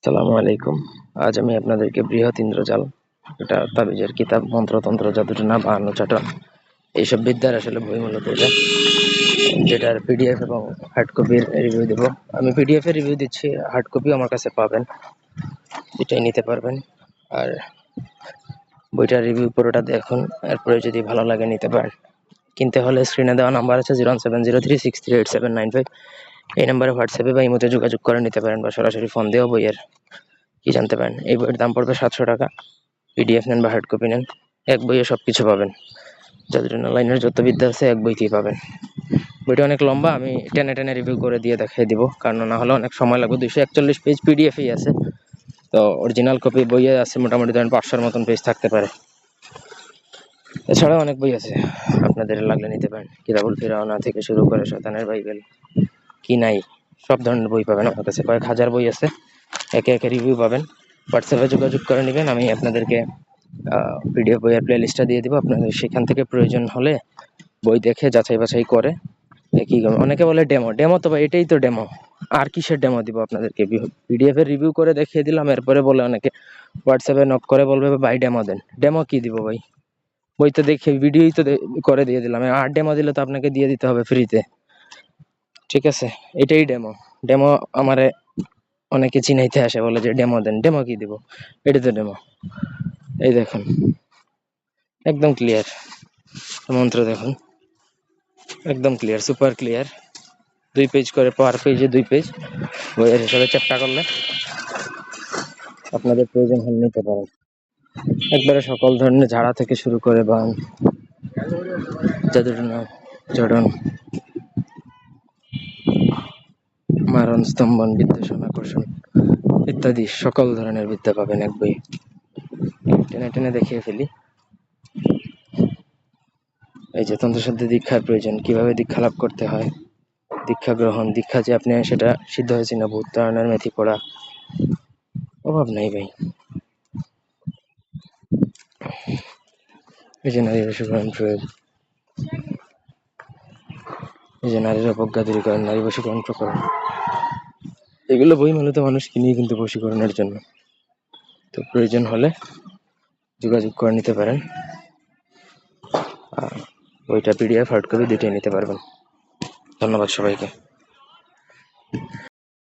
আসসালামু আলাইকুম। আজ আমি আপনাদেরকে বৃহৎ ইন্দ্রজাল, এটা তাবিজের কিতাব, মন্ত্রতন্ত্র, জাদুটনা, বাহান্ন চাটন, এইসব বিদ্যার আসলে বই মূলত এটা, যেটার পিডিএফ এবং হার্ড কপির রিভিউ দেব। আমি পিডিএফ এর রিভিউ দিচ্ছি, হার্ড কপিও আমার কাছে পাবেন, এটাই নিতে পারবেন। আর বইটার রিভিউ পুরোটা দেখুন, এরপরে যদি ভালো লাগে নিতে পারেন। কিনতে হলে স্ক্রিনে দেওয়া নাম্বার আছে 07036387995, এই নাম্বারে হোয়াটসঅ্যাপে বা ইমোতে যোগাযোগ করে নিতে পারেন, বা সরাসরি ফোন দিয়েও বইয়ের কি জানতে পারেন। এই বইয়ের দাম পড়বে 700 টাকা। পিডিএফ নেন বা হার্ড কপি নেন, এক বইয়ে সব কিছু পাবেন। জাদুটনা লাইনের যত বিদ্যা আছে এক বইতেই পাবেন। বইটা অনেক লম্বা, আমি টেনে টেনে রিভিউ করে দিয়ে দেখিয়ে দিব, কারণ না হলে অনেক সময় লাগবে। 241 পেজ পিডিএফই আছে, তো অরিজিনাল কপি বইয়ে আছে মোটামুটি ধরেন 500-র মতন পেজ থাকতে পারে। এছাড়াও অনেক বই আছে, আপনাদের লাগলে নিতে পারেন। কিতাবুল ফিরাওনা থেকে শুরু করে শয়তানের বাইবেল, কি নাই, সব ধরনের বই পাবেন আমার কাছে। কয়েক হাজার বই আছে, একে একে রিভিউ পাবেন। হোয়াটসঅ্যাপে যোগাযোগ করে নেবেন, আমি আপনাদেরকে পিডিএফ বইয়ের প্লে লিস্টটা দিয়ে দিব। আপনাদের সেখান থেকে প্রয়োজন হলে বই দেখে যাচাই বাছাই করে কি করবেন। অনেকে বলে ডেমো ডেমো, তো ভাই এটাই তো ডেমো, আর কিসের ডেমো দিব আপনাদেরকে? পিডিএফ এর রিভিউ করে দেখিয়ে দিলাম, এরপরে বলে অনেকে হোয়াটসঅ্যাপে নক করে বলবে ভাই ডেমো দেন। ডেমো কি দিব ভাই? বই তো দেখে ভিডিওই তো করে দিয়ে দিলাম, আর ডেমো দিলে তো আপনাকে দিয়ে দিতে হবে ফ্রিতে, ঠিক আছে? এটাই ডেমো। ডেমো আমারে অনেকে চিনাইতে আসে, বলে যে ডেমো দেন। ডেমো কি দিব? এটা তো ডেমো। এই দেখুন, একদম ক্লিয়ার মন্ত্র, দেখুন একদম ক্লিয়ার, সুপার ক্লিয়ার। 2 পেজ করে, পার পেজে 2 পেজ, বইয়ের হিসাবে চ্যাপ্টা করলে আপনাদের প্রয়োজন হলে নিতে পারেন। একবারে সকল ধরনের ঝাড়া থেকে শুরু করে বান, জাদুটনা, জড়ন, মারণ, স্তম্ভন, বিদ্বেষণ, আকর্ষণ ইত্যাদি সকল ধরনের বিদ্যা পাবেন এক বই। টেনে টেনে দেখিয়ে ফেলি। এই যে তন্ত্রসাধ্যে দীক্ষার প্রয়োজন, কিভাবে দীক্ষা লাভ করতে হয়, দীক্ষা গ্রহণ, দীক্ষা যে আপনি সেটা সিদ্ধ হয়েছে না, ভূত তাড়ানোর মেথি পড়া, অভাব নাই ভাই। এই যে নারী বশীকরণ প্রয়োগ, এই যে নারীর অবজ্ঞা দূরীকরণ, নারী বশীকরণ প্রকরণ, এগুলো বই মূলত মানুষ কিনেই কিন্তু বশীকরণের জন্য। তো প্রয়োজন হলে যোগাযোগ করে নিতে পারেন। বইটা পিডিএফ হার্ড কপি দুটোই নিতে পারবেন। ধন্যবাদ সবাইকে।